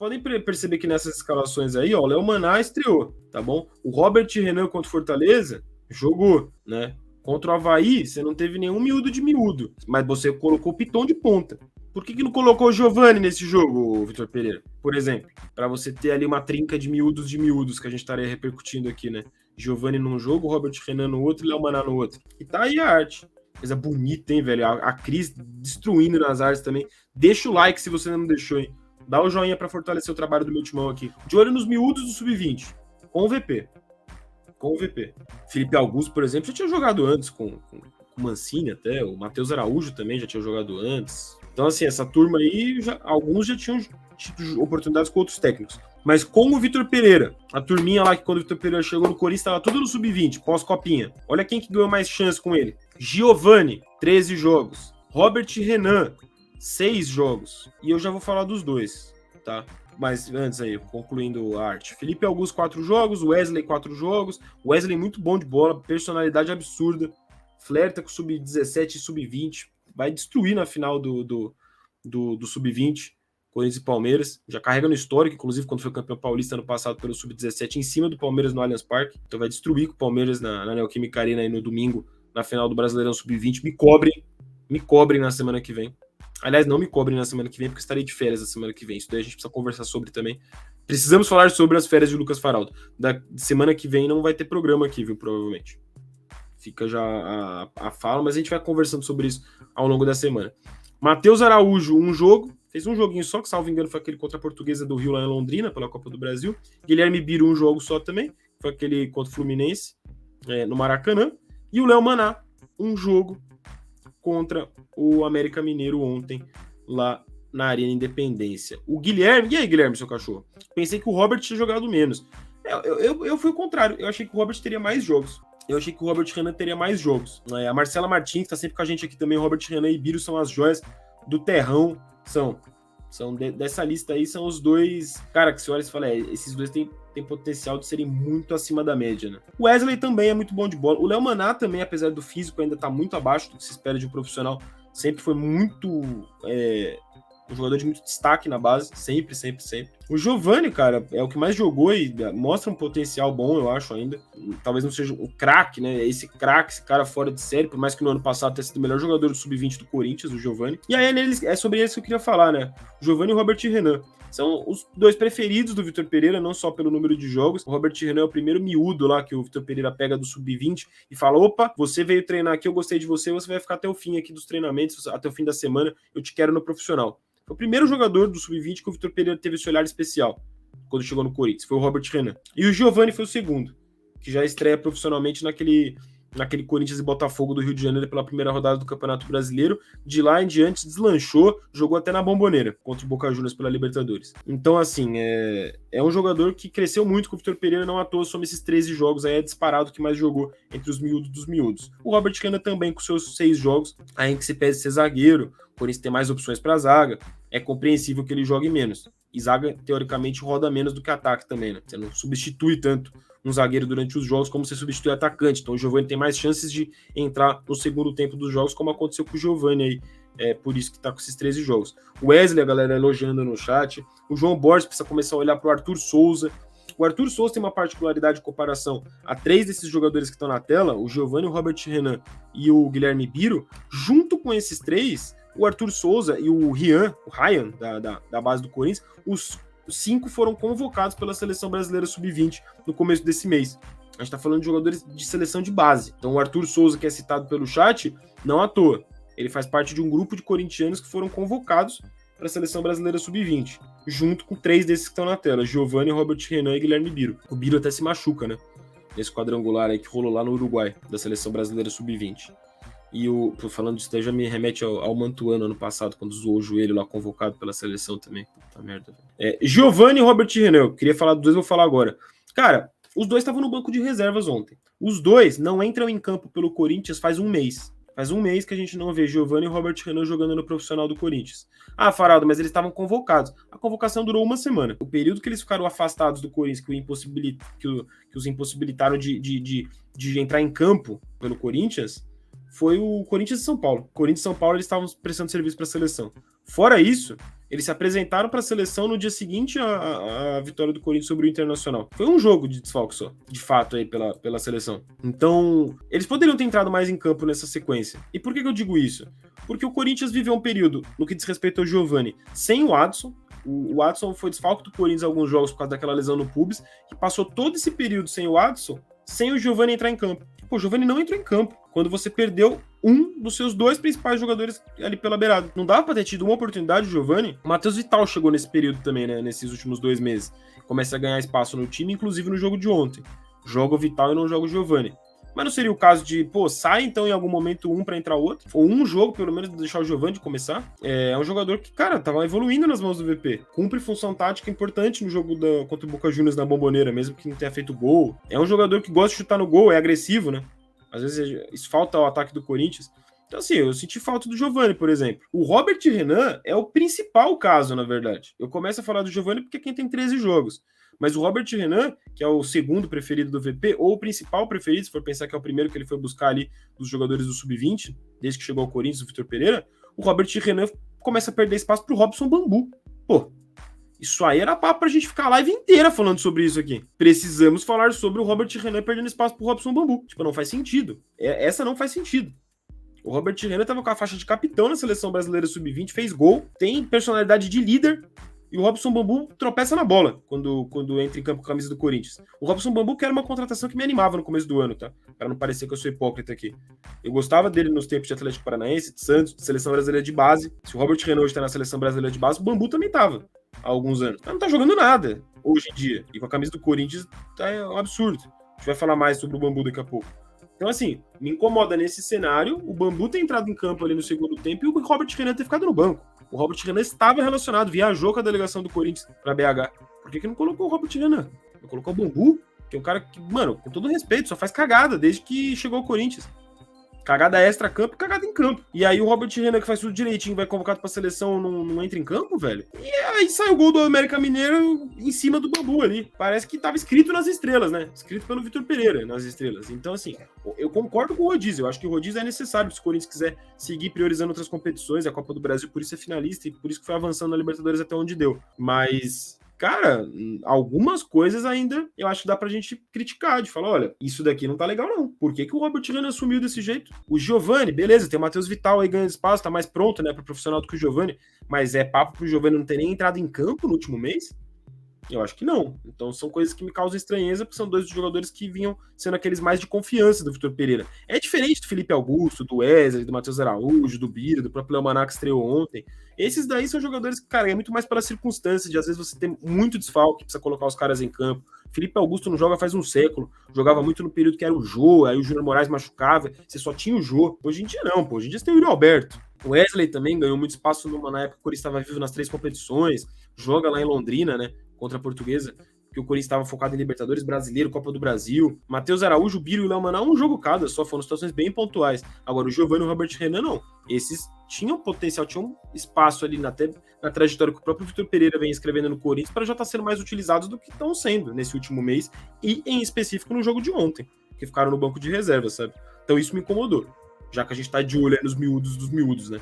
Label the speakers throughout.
Speaker 1: podem perceber que nessas escalações aí, ó, o Léo Maná estreou, tá bom? O Robert Renan contra o Fortaleza jogou, né? Contra o Avaí, você não teve nenhum miúdo de miúdo, mas você colocou o Piton de ponta. Por que não colocou o Giovani nesse jogo, Vitor Pereira? Por exemplo, para você ter ali uma trinca de miúdos que a gente estaria repercutindo aqui, né? Giovani num jogo, Robert Renan no outro e Léo Maná no outro. E tá aí a arte. Coisa bonita, hein, velho? A Cris destruindo nas artes também. Deixa o like se você ainda não deixou, hein? Dá o joinha para fortalecer o trabalho do meu timão aqui. De olho nos miúdos do Sub-20. Com o VP. Com o VP. Felipe Augusto, por exemplo, já tinha jogado antes com o Mancini até. O Matheus Araújo também já tinha jogado antes. Então, assim, essa turma aí, alguns já tinham tido oportunidades com outros técnicos. Mas com o Vitor Pereira, a turminha lá que quando o Vitor Pereira chegou no Corinthians, estava tudo no Sub-20, pós-copinha. Olha quem que ganhou mais chance com ele. Giovani, 13 jogos. Robert Renan, 6 jogos. E eu já vou falar dos dois, tá? Mas antes aí, concluindo a arte. Felipe Augusto, 4 jogos. Wesley, 4 jogos. Wesley muito bom de bola, personalidade absurda. Flerta com Sub-17 e Sub-20. Vai destruir na final do Sub-20. Corinthians e Palmeiras, já carrega no histórico, inclusive quando foi campeão paulista ano passado pelo Sub-17, em cima do Palmeiras no Allianz Parque. Então vai destruir com o Palmeiras na Neoquímica Arena aí no domingo, na final do Brasileirão Sub-20. Me cobrem na semana que vem. Aliás, não me cobrem na semana que vem, porque estarei de férias na semana que vem. Isso daí a gente precisa conversar sobre também. Precisamos falar sobre as férias de Lucas Faraldo. Da semana que vem não vai ter programa aqui, viu, provavelmente. Fica já a fala, mas a gente vai conversando sobre isso ao longo da semana. Matheus Araújo, um jogo. Fez um joguinho só, que salvo engano foi aquele contra a Portuguesa do Rio lá em Londrina, pela Copa do Brasil. Guilherme Biro, um jogo só também. Foi aquele contra o Fluminense, no Maracanã. E o Léo Maná, um jogo contra o América Mineiro ontem, lá na Arena Independência. O Guilherme... E aí, Guilherme, seu cachorro? Pensei que o Robert tinha jogado menos. Eu fui o contrário. Eu achei que o Robert teria mais jogos. Eu achei que o Robert Renan teria mais jogos. A Marcela Martins, que tá sempre com a gente aqui também. O Robert Renan e Biro são as joias do terrão. Dessa lista aí, são os dois, cara, que você olha e fala, esses dois têm potencial de serem muito acima da média, né? O Wesley também é muito bom de bola. O Léo Maná também, apesar do físico, ainda tá muito abaixo do que se espera de um profissional. Sempre foi muito... um jogador de muito destaque na base, sempre. O Giovani, cara, é o que mais jogou e mostra um potencial bom, eu acho, ainda. Talvez não seja um craque, né? Esse cara fora de série, por mais que no ano passado tenha sido o melhor jogador do Sub-20 do Corinthians, o Giovani. E aí é sobre eles que eu queria falar, né? O Giovani e o Robert Renan. São os dois preferidos do Vitor Pereira, não só pelo número de jogos. O Robert Renan é o primeiro miúdo lá que o Vitor Pereira pega do Sub-20 e fala, opa, você veio treinar aqui, eu gostei de você, você vai ficar até o fim aqui dos treinamentos, até o fim da semana, eu te quero no profissional. Foi o primeiro jogador do Sub-20 que o Vitor Pereira teve esse olhar especial quando chegou no Corinthians. Foi o Robert Renan. E o Giovani foi o segundo, que já estreia profissionalmente naquele Corinthians e Botafogo do Rio de Janeiro pela primeira rodada do Campeonato Brasileiro. De lá em diante deslanchou, jogou até na Bomboneira contra o Boca Juniors pela Libertadores. Então, assim, é um jogador que cresceu muito com o Vitor Pereira, não à toa, soma esses 13 jogos, aí é disparado que mais jogou entre os miúdos dos miúdos. O Robert Renan também com seus 6 jogos, aí que se pese ser zagueiro, o Corinthians tem mais opções para zaga, é compreensível que ele jogue menos. E zaga, teoricamente, roda menos do que ataque também, né? Você não substitui tanto um zagueiro durante os jogos como você substitui atacante. Então o Giovani tem mais chances de entrar no segundo tempo dos jogos, como aconteceu com o Giovani aí. Por isso que tá com esses 13 jogos. O Wesley, a galera elogiando no chat. O João Borges precisa começar a olhar pro Arthur Souza. O Arthur Souza tem uma particularidade de comparação a 3 desses jogadores que estão na tela, o Giovani, o Robert Renan e o Guilherme Biro. Junto com esses 3, o Arthur Souza e o Ryan da base do Corinthians, os 5 foram convocados pela Seleção Brasileira Sub-20 no começo desse mês. A gente tá falando de jogadores de seleção de base. Então o Arthur Souza, que é citado pelo chat, não à toa. Ele faz parte de um grupo de corintianos que foram convocados para a Seleção Brasileira Sub-20, junto com 3 desses que estão na tela, Giovani, Robert Renan e Guilherme Biro. O Biro até se machuca, né? Nesse quadrangular aí que rolou lá no Uruguai, da Seleção Brasileira Sub-20. E falando disso daí, já me remete ao Mantuano ano passado, quando zoou o joelho lá, convocado pela seleção também. Puta merda. Giovani e Robert Renan, eu queria falar dos dois, vou falar agora. Cara, os dois estavam no banco de reservas ontem. Os dois não entram em campo pelo Corinthians faz um mês. Faz um mês que a gente não vê Giovani e Robert Renan jogando no profissional do Corinthians. Ah, Faraldo, mas eles estavam convocados. A convocação durou uma semana. O período que eles ficaram afastados do Corinthians, que os impossibilitaram de entrar em campo pelo Corinthians, foi o Corinthians e São Paulo. Corinthians e São Paulo, eles estavam prestando serviço para a seleção. Fora isso, eles se apresentaram para a seleção no dia seguinte à vitória do Corinthians sobre o Internacional. Foi um jogo de desfalque só, de fato, aí pela seleção. Então, eles poderiam ter entrado mais em campo nessa sequência. E por que eu digo isso? Porque o Corinthians viveu um período, no que diz respeito ao Giovani, sem o Adson. O Adson foi desfalque do Corinthians em alguns jogos por causa daquela lesão no pubis, que passou todo esse período sem o Adson, sem o Giovani entrar em campo. Pô, o Giovani não entrou em campo quando você perdeu um dos seus dois principais jogadores ali pela beirada. Não dava pra ter tido uma oportunidade, o Giovani. O Matheus Vital chegou nesse período também, né? Nesses últimos 2 meses. Começa a ganhar espaço no time, inclusive no jogo de ontem. Joga o Vital e não joga o Giovani. Mas não seria o caso de, pô, sai então em algum momento um pra entrar outro? Ou um jogo, pelo menos, deixar o Giovani começar? É um jogador que, cara, tava evoluindo nas mãos do VP. Cumpre função tática importante no jogo contra o Boca Juniors na Bomboneira, mesmo que não tenha feito gol. É um jogador que gosta de chutar no gol, é agressivo, né? Às vezes isso falta ao ataque do Corinthians. Então, assim, eu senti falta do Giovani, por exemplo. O Robert Renan é o principal caso, na verdade. Eu começo a falar do Giovani porque é quem tem 13 jogos. Mas o Robert Renan, que é o segundo preferido do VP, ou o principal preferido, se for pensar que é o primeiro que ele foi buscar ali dos jogadores do Sub-20, desde que chegou ao Corinthians, o Vitor Pereira, o Robert Renan começa a perder espaço pro Robson Bambu. Pô, isso aí era papo pra gente ficar a live inteira falando sobre isso aqui. Precisamos falar sobre o Robert Renan perdendo espaço pro Robson Bambu. Tipo, não faz sentido. Essa não faz sentido. O Robert Renan tava com a faixa de capitão na seleção brasileira sub-20, fez gol, tem personalidade de líder, e o Robson Bambu tropeça na bola quando entra em campo com a camisa do Corinthians. O Robson Bambu que era uma contratação que me animava no começo do ano, tá? Para não parecer que eu sou hipócrita aqui. Eu gostava dele nos tempos de Atlético Paranaense, de Santos, de seleção brasileira de base. Se o Robert Renan hoje tá na seleção brasileira de base, o Bambu também tava há alguns anos. Mas não tá jogando nada hoje em dia. E com a camisa do Corinthians é um absurdo. A gente vai falar mais sobre o Bambu daqui a pouco. Então, assim, me incomoda nesse cenário o Bambu ter entrado em campo ali no segundo tempo e o Robert Renan ter ficado no banco. O Robert Renan estava relacionado, viajou com a delegação do Corinthians para BH. Por que não colocou o Robert Renan? Não colocou o Bambu, que é um cara que, mano, com todo respeito, só faz cagada desde que chegou ao Corinthians. Cagada extra-campo e cagada em campo. E aí o Robert Renan, que faz tudo direitinho, vai convocado pra seleção, não entra em campo, velho? E aí sai o gol do América Mineiro em cima do Bambu ali. Parece que tava escrito nas estrelas, né? Escrito pelo Vitor Pereira nas estrelas. Então, assim, eu concordo com o rodízio. Eu acho que o rodízio é necessário se o Corinthians quiser seguir priorizando outras competições. A Copa do Brasil, por isso é finalista e por isso que foi avançando na Libertadores até onde deu. Mas... cara, algumas coisas ainda eu acho que dá pra gente criticar, de falar, olha, isso daqui não tá legal não. Por que o Robert Renan sumiu desse jeito? O Giovani, beleza, tem o Matheus Vital aí ganhando espaço, tá mais pronto, né, pro profissional do que o Giovani, mas é papo pro Giovani não ter nem entrado em campo no último mês? Eu acho que não. Então são coisas que me causam estranheza, porque são dois dos jogadores que vinham sendo aqueles mais de confiança do Vitor Pereira. É diferente do Felipe Augusto, do Wesley, do Matheus Araújo, do Bira, do próprio Leomaná que estreou ontem. Esses daí são jogadores que, cara, é muito mais pela circunstância de às vezes você ter muito desfalque, precisa colocar os caras em campo. Felipe Augusto não joga faz um século, jogava muito no período que era o Jô, aí o Júnior Moraes machucava, você só tinha o Jô. Hoje em dia não, pô, hoje em dia você tem o Yuri Alberto. O Wesley também ganhou muito espaço na época que o Corinthians estava vivo nas 3 competições, joga lá em Londrina, né, contra a Portuguesa, que o Corinthians estava focado em Libertadores, Brasileiro, Copa do Brasil. Matheus Araújo, Biro e o Léo Maná, um jogo cada, só foram situações bem pontuais. Agora, o Giovani e o Robert Renan, não. Esses tinham potencial, tinham espaço ali na trajetória que o próprio Vitor Pereira vem escrevendo no Corinthians para já estar sendo mais utilizados do que estão sendo nesse último mês e, em específico, no jogo de ontem, que ficaram no banco de reserva, sabe? Então isso me incomodou, já que a gente tá de olho nos miúdos dos miúdos, né?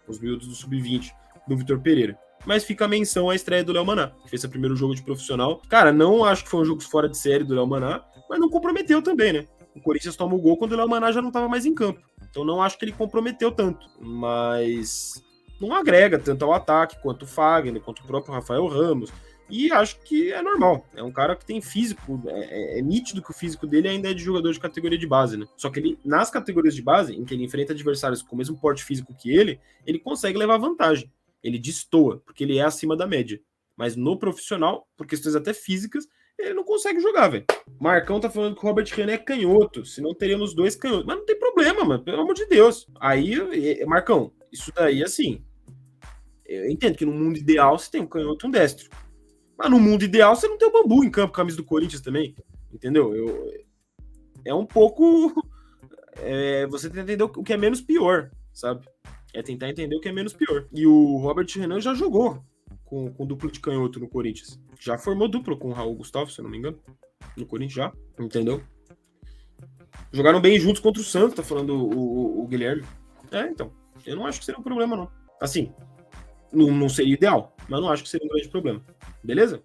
Speaker 1: Os miúdos do Sub-20 do Vitor Pereira. Mas fica a menção à estreia do Léo Maná, que fez seu primeiro jogo de profissional. Cara, não acho que foi um jogo fora de série do Léo Maná, mas não comprometeu também, né? O Corinthians toma o gol quando o Léo Maná já não estava mais em campo. Então não acho que ele comprometeu tanto, mas não agrega tanto ao ataque quanto o Fagner, quanto o próprio Rafael Ramos. E acho que é normal. É um cara que tem físico, é nítido que o físico dele ainda é de jogador de categoria de base, né? Só que ele, nas categorias de base, em que ele enfrenta adversários com o mesmo porte físico que ele consegue levar vantagem. Ele destoa, porque ele é acima da média. Mas no profissional, por questões até físicas, ele não consegue jogar, velho. Marcão tá falando que o Robert Renan é canhoto, senão teríamos 2 canhotos. Mas não tem problema, mano, pelo amor de Deus. Aí, Marcão, isso daí, assim, eu entendo que no mundo ideal você tem um canhoto e um destro. Mas no mundo ideal você não tem o Bambu em campo, camisa do Corinthians também, entendeu? É um pouco... você tem que entender o que é menos pior, sabe? É tentar entender o que é menos pior. E o Robert Renan já jogou com duplo de canhoto no Corinthians. Já formou duplo com o Raul Gustavo, se eu não me engano. No Corinthians já, entendeu? Jogaram bem juntos contra o Santos, tá falando o Guilherme. Então. Eu não acho que seria um problema, não. Assim, não seria ideal, mas não acho que seria um grande problema. Beleza?